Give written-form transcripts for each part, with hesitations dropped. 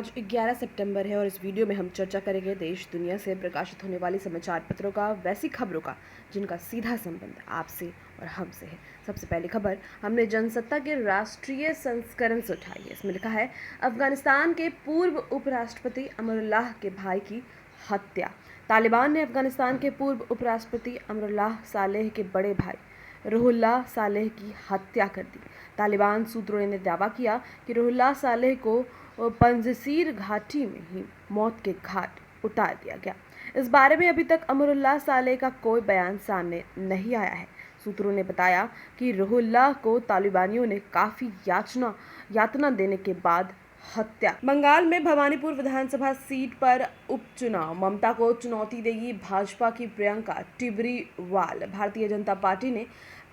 आज 11 सितंबर है और इस वीडियो में हम चर्चा करेंगे देश दुनिया से प्रकाशित होने वाली समाचार पत्रों का, वैसी खबरों का जिनका सीधा संबंध आपसे और हमसे है। सबसे पहली खबर हमने जनसत्ता के राष्ट्रीय संस्करण से उठाई है। इसमें लिखा है, अफगानिस्तान के पूर्व उपराष्ट्रपति अमरुल्लाह के भाई की हत्या। तालिबान ने अफगानिस्तान के पूर्व उपराष्ट्रपति अमरुल्लाह सालेह के बड़े भाई रुहुल्लाह सालेह की हत्या कर दी। तालिबान सूत्रों ने दावा किया कि रुहुल्लाह सालेह को पंजशीर घाटी में ही मौत के घाट उतार दिया गया। इस बारे में अभी तक अमरुल्लाह सालेह का कोई बयान सामने नहीं आया है। सूत्रों ने बताया कि रुहुल्लाह को तालिबानियों ने काफी यातना देने के बाद हत्या। बंगाल में भवानीपुर विधानसभा सीट पर उपचुनाव, ममता को चुनौती देगी भाजपा की प्रियंका टिब्रीवाल। भारतीय जनता पार्टी ने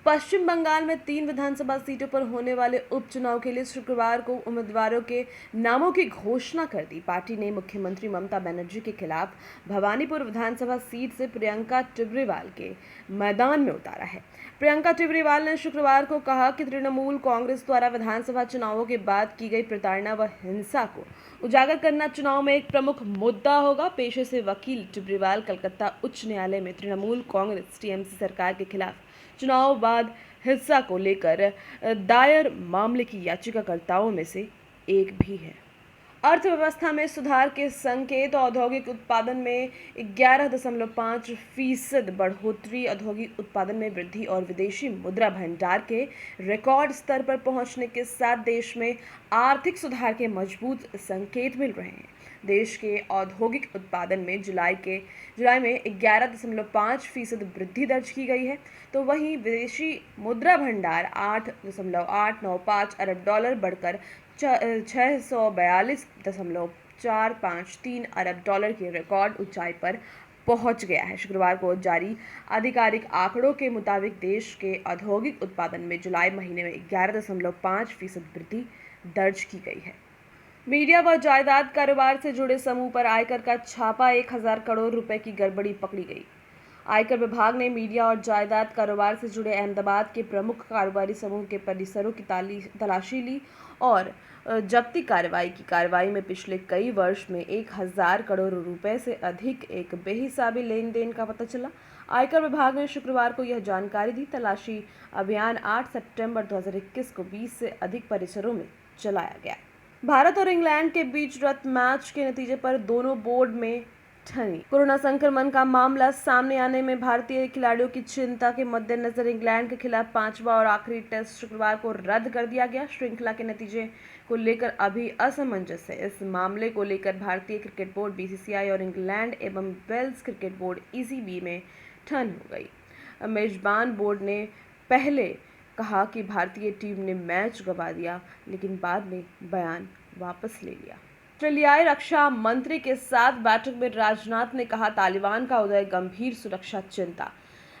पश्चिम बंगाल में 3 विधानसभा सीटों पर होने वाले उपचुनाव के लिए शुक्रवार को उम्मीदवारों के नामों की घोषणा कर दी। पार्टी ने मुख्यमंत्री ममता बनर्जी के खिलाफ भवानीपुर विधानसभा सीट से प्रियंका टिब्रीवाल के मैदान में उतारा है। प्रियंका टिब्रीवाल ने शुक्रवार को कहा कि तृणमूल कांग्रेस द्वारा विधानसभा चुनावों के बाद की गई प्रताड़ना व हिंसा को उजागर करना चुनाव में एक प्रमुख मुद्दा होगा। पेशे से वकील टिब्रीवाल कलकत्ता उच्च न्यायालय में तृणमूल कांग्रेस टीएमसी सरकार के खिलाफ चुनाव बाद हिंसा को लेकर दायर मामले की याचिकाकर्ताओं में से एक भी है। अर्थव्यवस्था में सुधार के संकेत, औद्योगिक उत्पादन में 11.5% बढ़ोतरी, औद्योगिक उत्पादन में वृद्धि और विदेशी मुद्रा भंडार के रिकॉर्ड स्तर पर पहुंचने के साथ देश में आर्थिक सुधार के मजबूत संकेत मिल रहे हैं। देश के औद्योगिक उत्पादन में जुलाई में 11.5% वृद्धि दर्ज की गई है, तो वहीं विदेशी मुद्रा भंडार 8.895 अरब डॉलर बढ़कर 642.453 अरब डॉलर की रिकॉर्ड ऊंचाई पर पहुंच गया है। शुक्रवार को जारी आधिकारिक आंकड़ों के मुताबिक देश के औद्योगिक उत्पादन में जुलाई महीने में 11.5% वृद्धि दर्ज की गई है। मीडिया व जायदाद कारोबार से जुड़े समूह पर आयकर का छापा, 1000 करोड़ रुपए की गड़बड़ी पकड़ी गई। आयकर विभाग ने मीडिया और जायदाद कारोबार से जुड़े अहमदाबाद के प्रमुख कारोबारी समूह के परिसरों की तलाशी ली और जब्ती कार्रवाई में पिछले कई वर्ष में 1000 करोड़ रुपए से अधिक एक बेहिसाबी लेन देन का पता चला। आयकर विभाग ने शुक्रवार को यह जानकारी दी। तलाशी अभियान 8 सितंबर 2021 को 20 से अधिक परिसरों में चलाया गया। भारत और इंग्लैंड के बीच रत मैच के नतीजे पर दोनों बोर्ड में ठनी। कोरोना संक्रमण का मामला सामने आने में भारतीय खिलाड़ियों की चिंता के मद्देनजर इंग्लैंड के खिलाफ 5वां और आखिरी टेस्ट शुक्रवार को रद्द कर दिया गया। श्रृंखला के नतीजे को लेकर अभी असमंजस है। इस मामले को लेकर भारतीय क्रिकेट बोर्ड बीसीसीआई और इंग्लैंड एवं वेल्स क्रिकेट बोर्ड ईसीबी में ठन हो गई। मेजबान बोर्ड ने पहले कहा कि भारतीय टीम ने मैच गंवा दिया, लेकिन बाद में बयान वापस ले लिया। ऑस्ट्रेलियाई रक्षा मंत्री के साथ बैठक में राजनाथ ने कहा, तालिबान का उदय गंभीर सुरक्षा चिंता।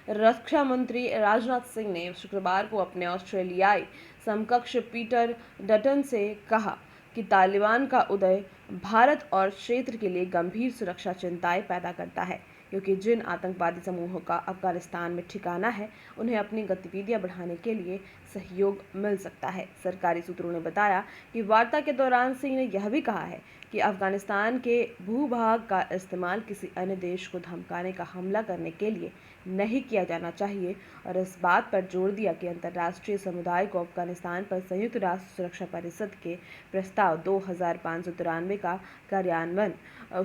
रक्षा मंत्री राजनाथ सिंह ने शुक्रवार को अपने ऑस्ट्रेलियाई समकक्ष पीटर डटन से कहा कि तालिबान का उदय भारत और क्षेत्र के लिए गंभीर सुरक्षा चिंताएं पैदा करता है, क्योंकि जिन आतंकवादी समूहों का अफगानिस्तान में ठिकाना है, उन्हें अपनी गतिविधियां बढ़ाने के लिए सहयोग मिल सकता है। सरकारी सूत्रों ने बताया कि वार्ता के दौरान सिंह ने यह भी कहा है कि अफगानिस्तान के भूभाग का इस्तेमाल किसी अन्य देश को धमकाने का हमला करने के लिए नहीं किया जाना चाहिए और इस बात पर जोर दिया कि अंतर्राष्ट्रीय समुदाय को अफगानिस्तान पर संयुक्त राष्ट्र सुरक्षा परिषद के प्रस्ताव 2593 का कार्यान्वयन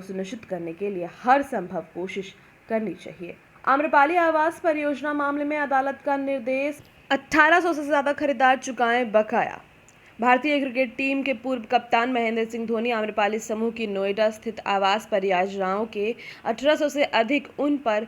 सुनिश्चित करने के लिए हर संभव कोशिश करनी चाहिए। आम्रपाली आवास परियोजना मामले में अदालत का निर्देश, 1800 से ज्यादा खरीदार चुकाएं बकाया। भारतीय क्रिकेट टीम के पूर्व कप्तान महेंद्र सिंह धोनी आम्रपाली समूह की नोएडा स्थित आवास परियोजनाओं के 1800 से अधिक उन पर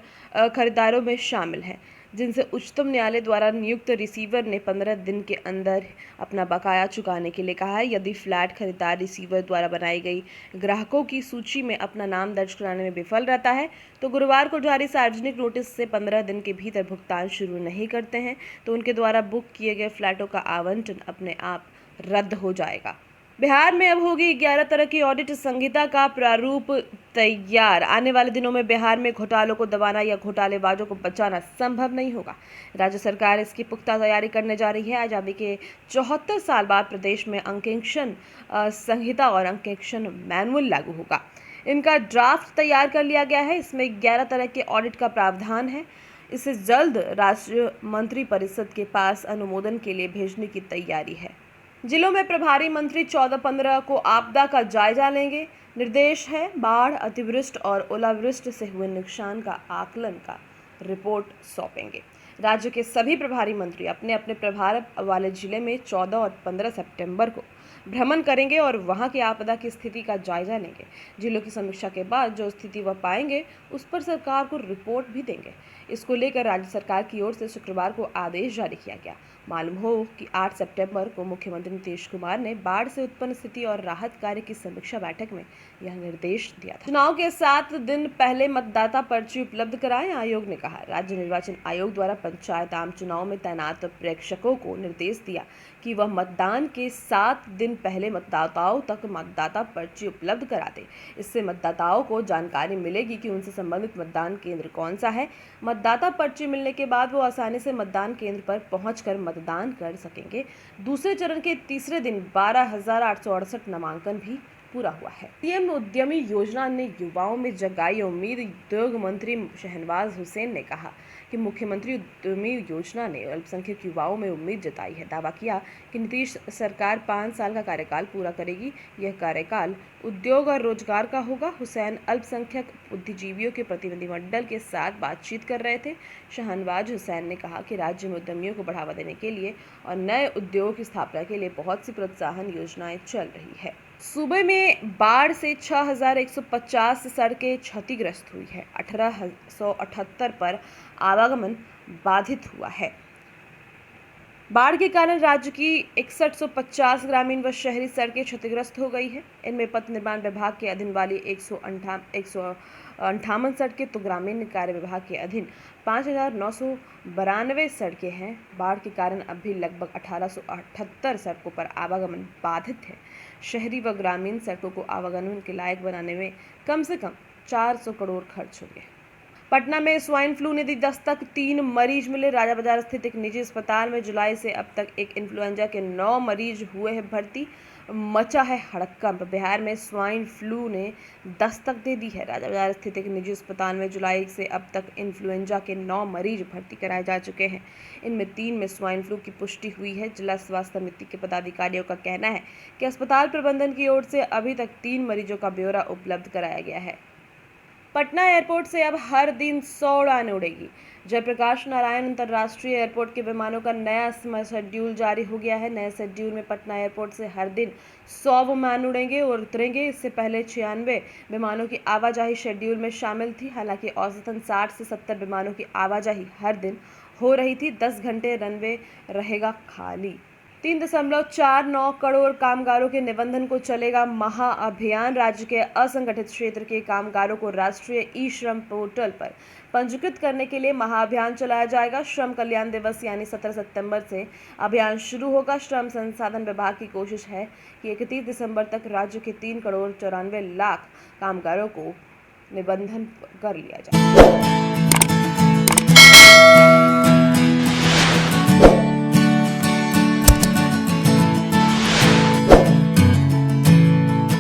खरीदारों में शामिल हैं, जिनसे उच्चतम न्यायालय द्वारा नियुक्त रिसीवर ने 15 दिन के अंदर अपना बकाया चुकाने के लिए कहा है। यदि फ्लैट खरीदार रिसीवर द्वारा बनाई गई ग्राहकों की सूची में अपना नाम दर्ज कराने में विफल रहता है, तो गुरुवार को जारी सार्वजनिक नोटिस से 15 दिन के भीतर भुगतान शुरू नहीं करते हैं, तो उनके द्वारा बुक किए गए फ्लैटों का आवंटन अपने आप रद्द हो जाएगा। बिहार में अब होगी 11 तरह की ऑडिट संहिता का प्रारूप तैयार। आने वाले दिनों में बिहार में घोटालों को दबाना या घोटालेबाजों को बचाना संभव नहीं होगा। राज्य सरकार इसकी पुख्ता तैयारी करने जा रही है। आजादी के 74 साल बाद प्रदेश में अंकेक्षण संहिता और अंकेक्षण मैनुअल लागू होगा। इनका ड्राफ्ट तैयार कर लिया गया है। इसमें 11 तरह के ऑडिट का प्रावधान है। इसे जल्द राज्य मंत्रिपरिषद के पास अनुमोदन के लिए भेजने की तैयारी है। जिलों में प्रभारी मंत्री 14-15 को आपदा का जायजा लेंगे। निर्देश है बाढ़, अतिवृष्टि और ओलावृष्टि से हुए नुकसान का आकलन का रिपोर्ट सौंपेंगे। राज्य के सभी प्रभारी मंत्री अपने अपने प्रभार वाले जिले में 14 और 15 सितंबर को भ्रमण करेंगे और वहां की आपदा की स्थिति का जायजा लेंगे। जिलों की समीक्षा के बाद जो स्थिति वह पाएंगे उस पर सरकार को रिपोर्ट भी देंगे। इसको लेकर राज्य सरकार की ओर से शुक्रवार को आदेश जारी किया गया। मालूम हो कि 8 सितंबर को मुख्यमंत्री नीतीश कुमार ने बाढ़ से उत्पन्न स्थिति और राहत कार्य की समीक्षा बैठक में यह निर्देश दिया था। चुनाव के 7 दिन पहले मतदाता पर्ची उपलब्ध कराएं, आयोग ने कहा। राज्य निर्वाचन आयोग द्वारा पंचायत आम चुनाव में तैनात प्रेक्षकों को निर्देश दिया कि वह मतदान के 7 दिन पहले मतदाताओं तक मतदाता पर्ची उपलब्ध करा दे। इससे मतदाताओं को जानकारी मिलेगी कि उनसे संबंधित मतदान केंद्र कौन सा है। मतदाता पर्ची मिलने के बाद वो आसानी से मतदान केंद्र पर पहुंचकर मतदान कर सकेंगे। दूसरे चरण के तीसरे दिन 12,868 नामांकन भी पूरा हुआ है। पीएम उद्यमी योजना ने युवाओं में जगाई उम्मीद। उद्योग मंत्री शहनवाज हुसैन ने कहा कि मुख्यमंत्री उद्यमी योजना ने अल्पसंख्यक युवाओं में उम्मीद जताई है। दावा किया कि नीतीश सरकार 5 साल का कार्यकाल पूरा करेगी। यह कार्यकाल उद्योग और रोजगार का होगा। हुसैन अल्पसंख्यक बुद्धिजीवियों के प्रतिनिधिमंडल के साथ बातचीत कर रहे थे। शहनवाज हुसैन ने कहा कि राज्य में उद्यमियों को बढ़ावा देने के लिए और नए उद्योग की स्थापना के लिए बहुत सी प्रोत्साहन योजनाएं चल रही है। सूबे में बाढ़ से 6,150 सड़कें क्षतिग्रस्त हुई है। 1878 पर आवागमन बाधित हुआ है। बाढ़ के कारण राज्य की 6150 ग्रामीण व शहरी सड़कें क्षतिग्रस्त हो गई है। इनमें पथ निर्माण विभाग के अधीन वाली 158 सड़कें तो ग्रामीण कार्य विभाग के अधीन 5,992 सड़कें हैं। बाढ़ के कारण अब भी लगभग 1878 सड़कों पर आवागमन बाधित है। शहरी व ग्रामीण सड़कों को आवागमन के लायक बनाने में कम से कम 400 करोड़ खर्च होंगे। पटना में स्वाइन फ्लू ने दी दस्तक, 3 मरीज मिले। राजा बाजार स्थित एक निजी अस्पताल में जुलाई से अब तक एक इन्फ्लुएंजा के 9 मरीज हुए हैं भर्ती। मचा है हड़कंप। बिहार में स्वाइन फ्लू ने दस्तक दे दी है। राजा बाजार स्थित एक निजी अस्पताल में जुलाई से अब तक इन्फ्लुएंजा के 9 मरीज भर्ती कराए जा चुके हैं। इनमें 3 में स्वाइन फ्लू की पुष्टि हुई है। जिला स्वास्थ्य समिति के पदाधिकारियों का कहना है कि अस्पताल प्रबंधन की ओर से अभी तक 3 मरीजों का ब्यौरा उपलब्ध कराया गया है। पटना एयरपोर्ट से अब हर दिन 100 उड़ानें उड़ेगी। जयप्रकाश नारायण अंतर्राष्ट्रीय एयरपोर्ट के विमानों का नया शेड्यूल जारी हो गया है। नए शेड्यूल में पटना एयरपोर्ट से हर दिन 100 विमान उड़ेंगे और उतरेंगे। इससे पहले 96 विमानों की आवाजाही शेड्यूल में शामिल थी। हालांकि औसतन 60 से 70 विमानों की आवाजाही हर दिन हो रही थी। 10 घंटे रनवे रहेगा खाली। 3.49 करोड़ कामगारों के निबंधन को चलेगा महाअभियान। राज्य के असंगठित क्षेत्र के कामगारों को राष्ट्रीय ई श्रम पोर्टल पर पंजीकृत करने के लिए महाअभियान चलाया जाएगा। श्रम कल्याण दिवस यानी 17 सितंबर से अभियान शुरू होगा। श्रम संसाधन विभाग की कोशिश है कि 31 दिसंबर तक राज्य के 3 करोड़ 94 लाख कामगारों को निबंधन कर लिया जाए।